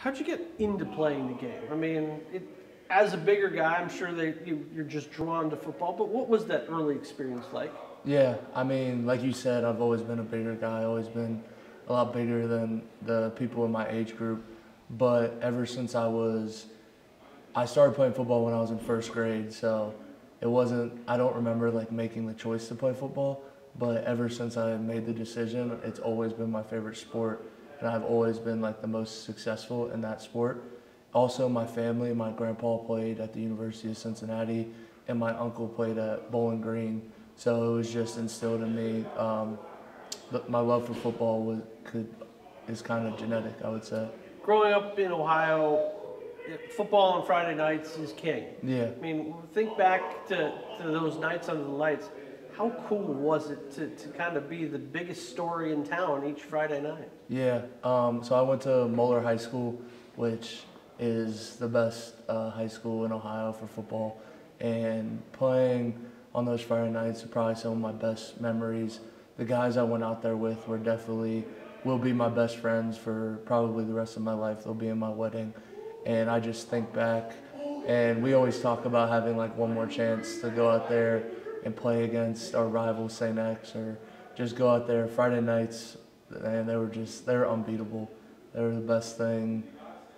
How'd you get into playing the game? I mean, as a bigger guy, I'm sure you're just drawn to football, but what was that early experience like? Yeah, I mean, like you said, I've always been a bigger guy, always been a lot bigger than the people in my age group. But ever since I started playing football when I was in first grade, so I don't remember like making the choice to play football, but ever since I made the decision, it's always been my favorite sport, and I've always been like the most successful in that sport. Also, my family, my grandpa played at the University of Cincinnati, and my uncle played at Bowling Green, so it was just instilled in me. My love for football is kind of genetic, I would say. Growing up in Ohio, football on Friday nights is king. Yeah. I mean, think back to those nights under the lights. How cool was it to kind of be the biggest story in town each Friday night? Yeah. So I went to Moeller High School, which is the best high school in Ohio for football. And playing on those Friday nights are probably some of my best memories. The guys I went out there with will be my best friends for probably the rest of my life. They'll be in my wedding. And I just think back, and we always talk about having like one more chance to go out there and play against our rival St. X, or just go out there Friday nights, and they were unbeatable. They were the best thing.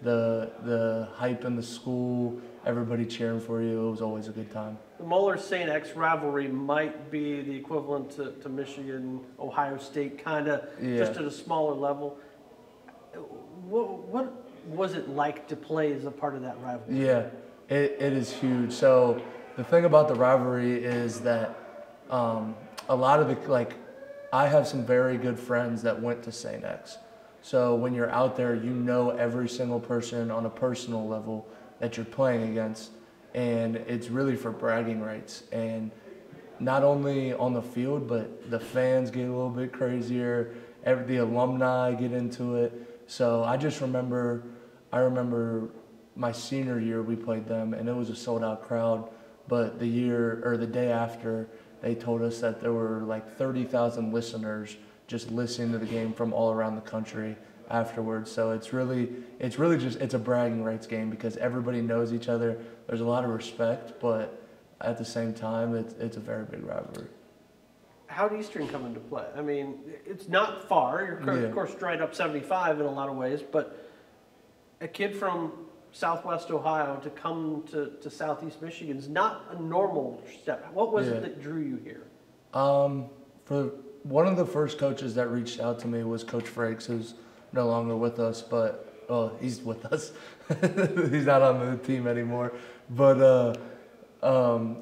The hype in the school, everybody cheering for you, it was always a good time. The Moeller-St. X rivalry might be the equivalent to Michigan, Ohio State, kind of just at a smaller level. What was it like to play as a part of that rivalry? Yeah, it is huge. So the thing about the rivalry is that a lot of I have some very good friends that went to St. X. So when you're out there, you know every single person on a personal level that you're playing against, and it's really for bragging rights. And not only on the field, but the fans get a little bit crazier. The alumni get into it. So I remember my senior year we played them, and it was a sold-out crowd. But the day after, they told us that there were like 30,000 listeners just listening to the game from all around the country afterwards. So it's a bragging rights game because everybody knows each other. There's a lot of respect, but at the same time, it's a very big rivalry. How'd Eastern come into play? I mean, it's not far. You're of course right up 75 in a lot of ways, but a kid from Southwest Ohio to come to Southeast Michigan is not a normal step. What was it that drew you here? For one of the first coaches that reached out to me was Coach Frakes, who's no longer with us, but he's with us. He's not on the team anymore. But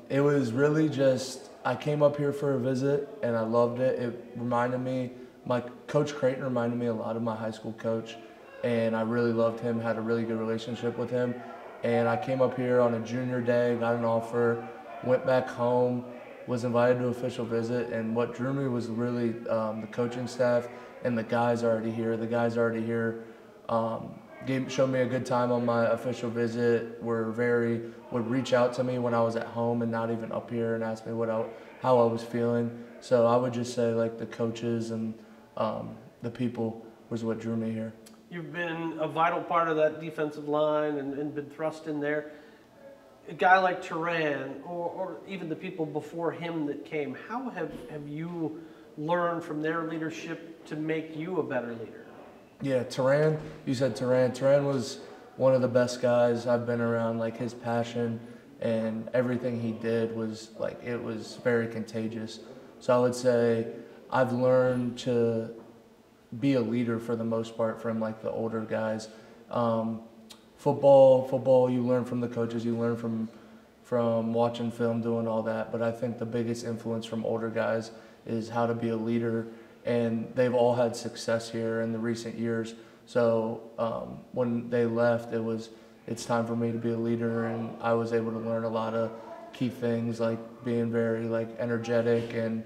it was really just, I came up here for a visit and I loved it. It reminded me, my Coach Creighton reminded me a lot of my high school coach, and I really loved him, had a really good relationship with him. And I came up here on a junior day, got an offer, went back home, was invited to official visit, and what drew me was really the coaching staff and the guys already here. The guys already here showed me a good time on my official visit, would reach out to me when I was at home and not even up here and ask me how I was feeling. So I would just say like the coaches and the people was what drew me here. You've been a vital part of that defensive line and been thrust in there. A guy like Turan, or even the people before him that came, how have you learned from their leadership to make you a better leader? Yeah, Turan, you said Turan. Turan was one of the best guys I've been around. Like, his passion and everything he did was like, it was very contagious. So I would say I've learned to be a leader for the most part from like the older guys. Football, you learn from the coaches, you learn from watching film, doing all that. But I think the biggest influence from older guys is how to be a leader, and they've all had success here in the recent years. So when they left, it's time for me to be a leader, and I was able to learn a lot of key things like being very energetic and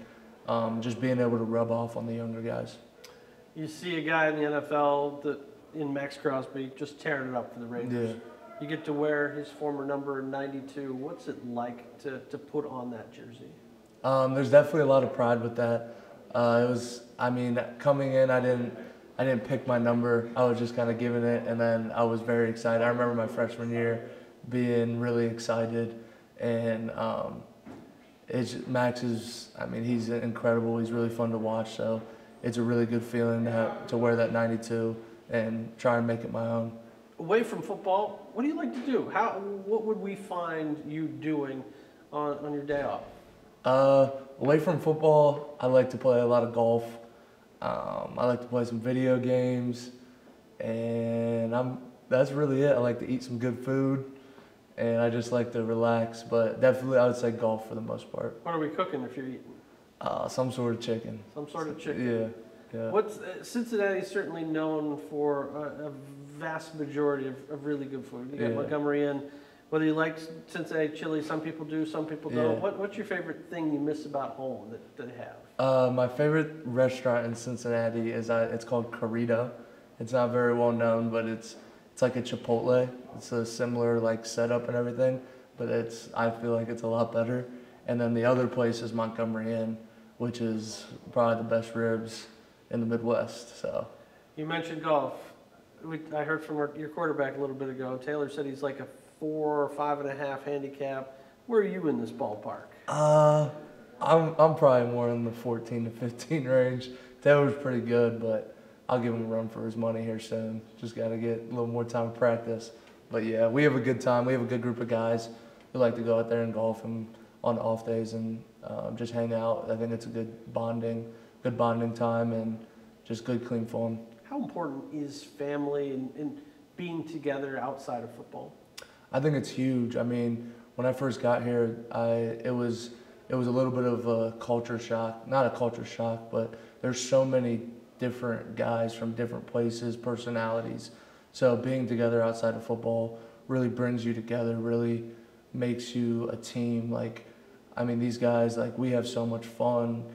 just being able to rub off on the younger guys. You see a guy in the NFL in Max Crosby just tearing it up for the Rangers. Yeah. You get to wear his former number 92. What's it like to put on that jersey? There's definitely a lot of pride with that. Coming in, I I didn't pick my number. I was just kind of given it, and then I was very excited. I remember my freshman year being really excited, and Max is, I mean, he's incredible. He's really fun to watch, so it's a really good feeling to wear that 92 and try and make it my own. Away from football, what do you like to do? What would we find you doing on your day off? Away from football, I like to play a lot of golf. I like to play some video games, and that's really it. I like to eat some good food, and I just like to relax. But definitely, I would say golf for the most part. What are we cooking if you're eating? Some sort of chicken. Some sort of chicken. Yeah. Cincinnati's certainly known for a vast majority of really good food. You got Montgomery Inn. Whether you like Cincinnati chili, some people do, some people don't. What's your favorite thing you miss about home that they have? My favorite restaurant in Cincinnati is it's called Corrido. It's not very well known, but it's like a Chipotle. It's a similar like setup and everything, but I feel like it's a lot better. And then the other place is Montgomery Inn, which is probably the best ribs in the Midwest. So you mentioned golf. I heard from your quarterback a little bit ago. Taylor said he's like a 4 or 5.5 handicap. Where are you in this ballpark? I'm probably more in the 14 to 15 range. Taylor's pretty good, but I'll give him a run for his money here soon. Just got to get a little more time to practice. But yeah, we have a good time. We have a good group of guys who like to go out there and golf and on off days and just hang out. I think it's a good bonding time and just good, clean fun. How important is family and being together outside of football? I think it's huge. I mean, when I first got here, it was a little bit of a culture shock. Not a culture shock, but there's so many different guys from different places, personalities. So being together outside of football really brings you together, really makes you a team. Like, I mean, these guys, like, we have so much fun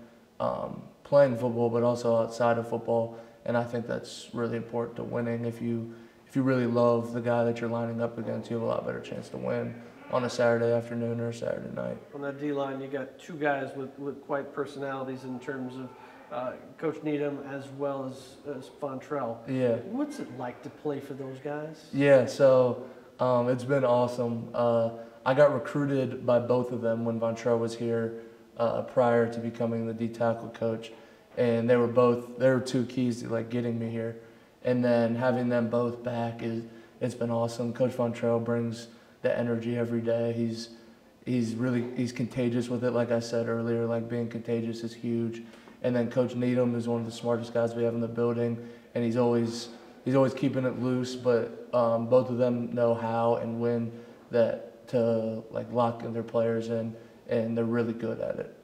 playing football, but also outside of football. And I think that's really important to winning. If you really love the guy that you're lining up against, you have a lot better chance to win on a Saturday afternoon or a Saturday night. On that D-line, you got two guys with quite personalities in terms of Coach Needham as well as Fontrell. Yeah. What's it like to play for those guys? Yeah, so it's been awesome. I got recruited by both of them when Fontrell was here prior to becoming the D-tackle coach. And they were two keys to like getting me here. And then having them both back it's been awesome. Coach Fontrell brings the energy every day. He's contagious with it, like I said earlier. Like, being contagious is huge. And then Coach Needham is one of the smartest guys we have in the building, and he's always keeping it loose. But both of them know how and when to like lock their players in, and they're really good at it.